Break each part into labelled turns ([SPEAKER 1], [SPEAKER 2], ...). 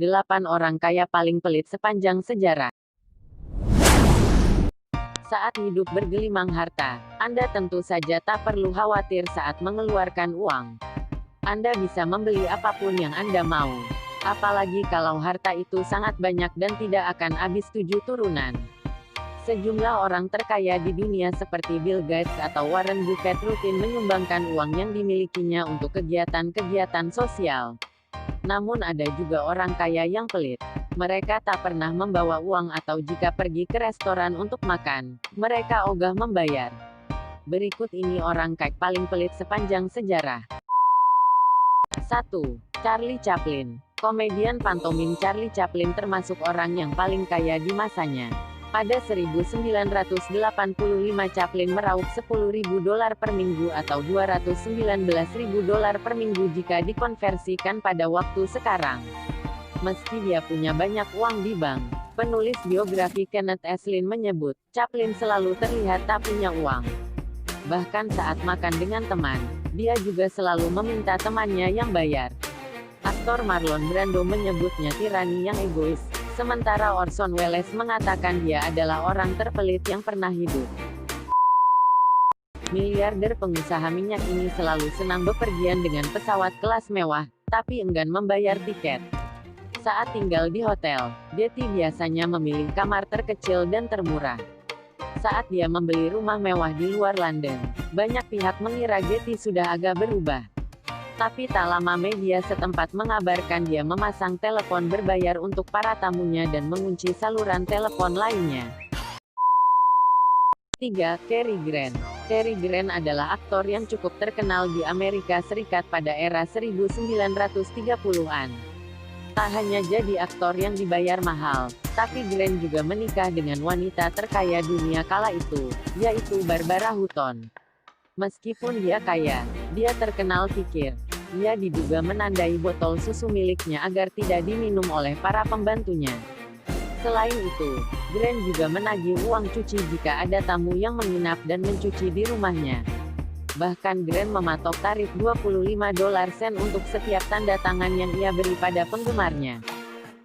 [SPEAKER 1] 8 orang kaya paling pelit sepanjang sejarah. Saat hidup bergelimang harta, Anda tentu saja tak perlu khawatir saat mengeluarkan uang. Anda bisa membeli apapun yang Anda mau. Apalagi kalau harta itu sangat banyak dan tidak akan habis 7 turunan. Sejumlah orang terkaya di dunia seperti Bill Gates atau Warren Buffett rutin menyumbangkan uang yang dimilikinya untuk kegiatan-kegiatan sosial. Namun ada juga orang kaya yang pelit. Mereka tak pernah membawa uang atau jika pergi ke restoran untuk makan, mereka ogah membayar. Berikut ini orang kaya paling pelit sepanjang sejarah. 1. Charlie Chaplin. Komedian pantomim Charlie Chaplin termasuk orang yang paling kaya di masanya. Pada 1985 Chaplin meraup $10.000 per minggu atau $219.000 per minggu jika dikonversikan pada waktu sekarang. Meski dia punya banyak uang di bank, penulis biografi Kenneth Aslin menyebut, Chaplin selalu terlihat tak punya uang. Bahkan saat makan dengan teman, dia juga selalu meminta temannya yang bayar. Aktor Marlon Brando menyebutnya tirani yang egois. Sementara Orson Welles mengatakan dia adalah orang terpelit yang pernah hidup. Miliarder pengusaha minyak ini selalu senang bepergian dengan pesawat kelas mewah, tapi enggan membayar tiket. Saat tinggal di hotel, Getty biasanya memilih kamar terkecil dan termurah. Saat dia membeli rumah mewah di luar London, banyak pihak mengira Getty sudah agak berubah. Tapi tak lama media setempat mengabarkan dia memasang telepon berbayar untuk para tamunya dan mengunci saluran telepon lainnya. 3. Cary Grant. Cary Grant adalah aktor yang cukup terkenal di Amerika Serikat pada era 1930-an. Tak hanya jadi aktor yang dibayar mahal, tapi Grant juga menikah dengan wanita terkaya dunia kala itu, yaitu Barbara Hutton. Meskipun dia kaya, dia terkenal kikir. Dia diduga menandai botol susu miliknya agar tidak diminum oleh para pembantunya. Selain itu, Grant juga menagih uang cuci jika ada tamu yang menginap dan mencuci di rumahnya. Bahkan Grant mematok tarif $25 untuk setiap tanda tangan yang ia beri pada penggemarnya.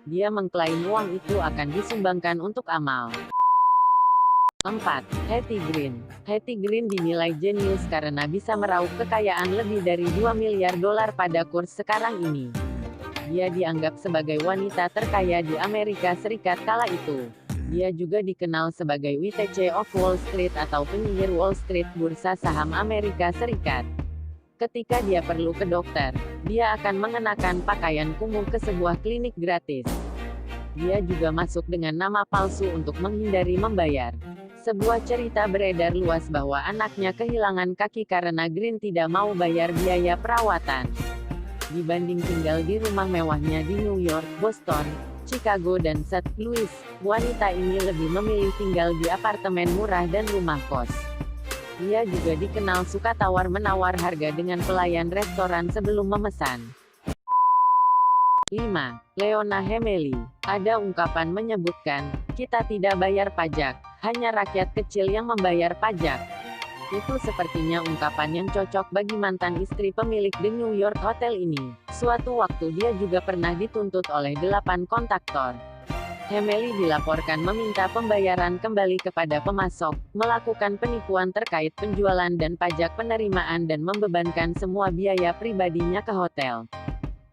[SPEAKER 1] Dia mengklaim uang itu akan disumbangkan untuk amal. 4. Hetty Green. Hetty Green dinilai jenius karena bisa meraup kekayaan lebih dari $2 miliar pada kurs sekarang ini. Dia dianggap sebagai wanita terkaya di Amerika Serikat kala itu. Dia juga dikenal sebagai WTC of Wall Street atau penyihir Wall Street bursa saham Amerika Serikat. Ketika dia perlu ke dokter, dia akan mengenakan pakaian kumuh ke sebuah klinik gratis. Dia juga masuk dengan nama palsu untuk menghindari membayar. Sebuah cerita beredar luas bahwa anaknya kehilangan kaki karena Green tidak mau bayar biaya perawatan. Dibanding tinggal di rumah mewahnya di New York, Boston, Chicago dan St. Louis, wanita ini lebih memilih tinggal di apartemen murah dan rumah kos. Dia juga dikenal suka tawar-menawar harga dengan pelayan restoran sebelum memesan. 5. Leona Hemeli. Ada ungkapan menyebutkan, kita tidak bayar pajak, hanya rakyat kecil yang membayar pajak. Itu sepertinya ungkapan yang cocok bagi mantan istri pemilik The New York Hotel ini. Suatu waktu dia juga pernah dituntut oleh 8 kontraktor. Hemeli dilaporkan meminta pembayaran kembali kepada pemasok, melakukan penipuan terkait penjualan dan pajak penerimaan dan membebankan semua biaya pribadinya ke hotel.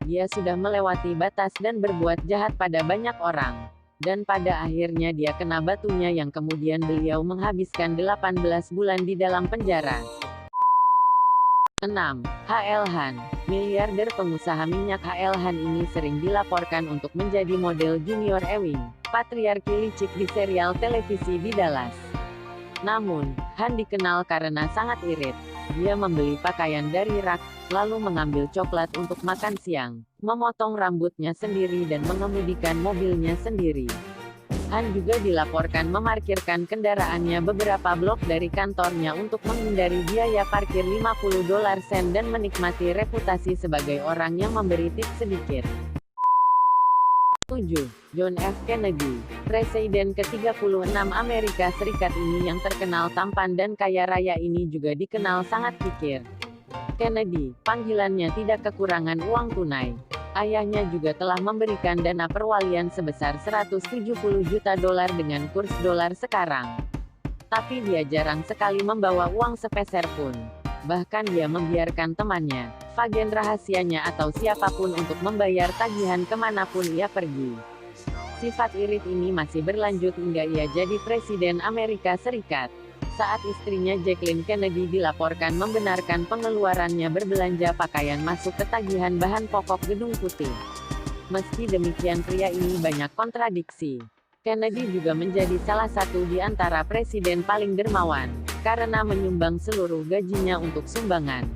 [SPEAKER 1] Dia sudah melewati batas dan berbuat jahat pada banyak orang. Dan pada akhirnya dia kena batunya yang kemudian beliau menghabiskan 18 bulan di dalam penjara. 6. H.L. Han. Miliarder pengusaha minyak H.L. Han ini sering dilaporkan untuk menjadi model Junior Ewing, patriarki licik di serial televisi di Dallas. Namun, Han dikenal karena sangat irit. Dia membeli pakaian dari rak, lalu mengambil coklat untuk makan siang, memotong rambutnya sendiri dan mengemudikan mobilnya sendiri. Han juga dilaporkan memarkirkan kendaraannya beberapa blok dari kantornya untuk menghindari biaya parkir 50 dolar sen dan menikmati reputasi sebagai orang yang memberi tips sedikit. 7. John F. Kennedy. Presiden ke-36 Amerika Serikat ini yang terkenal tampan dan kaya raya ini juga dikenal sangat kikir. Kennedy, panggilannya tidak kekurangan uang tunai. Ayahnya juga telah memberikan dana perwalian sebesar 170 juta dolar dengan kurs dolar sekarang. Tapi dia jarang sekali membawa uang sepeser pun. Bahkan dia membiarkan temannya, agen rahasianya atau siapapun untuk membayar tagihan kemanapun ia pergi. Sifat irit ini masih berlanjut hingga ia jadi Presiden Amerika Serikat. Saat istrinya Jacqueline Kennedy dilaporkan membenarkan pengeluarannya berbelanja pakaian masuk ketagihan bahan pokok Gedung Putih. Meski demikian pria ini banyak kontradiksi. Kennedy juga menjadi salah satu di antara presiden paling dermawan, karena menyumbang seluruh gajinya untuk sumbangan.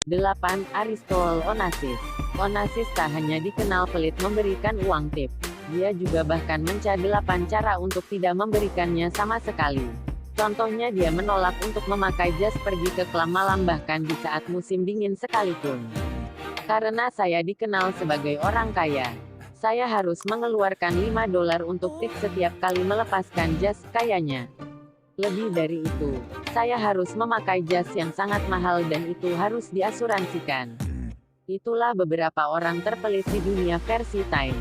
[SPEAKER 1] 8. Aristotle Onassis. Onassis tak hanya dikenal pelit memberikan uang tip. Dia juga bahkan mencari 8 cara untuk tidak memberikannya sama sekali. Contohnya dia menolak untuk memakai jas pergi ke klub malam bahkan di saat musim dingin sekalipun. Karena saya dikenal sebagai orang kaya, saya harus mengeluarkan 5 dolar untuk tip setiap kali melepaskan jas, kayaknya. Lebih dari itu, saya harus memakai jas yang sangat mahal dan itu harus diasuransikan. Itulah beberapa orang terpelit di dunia versi Time.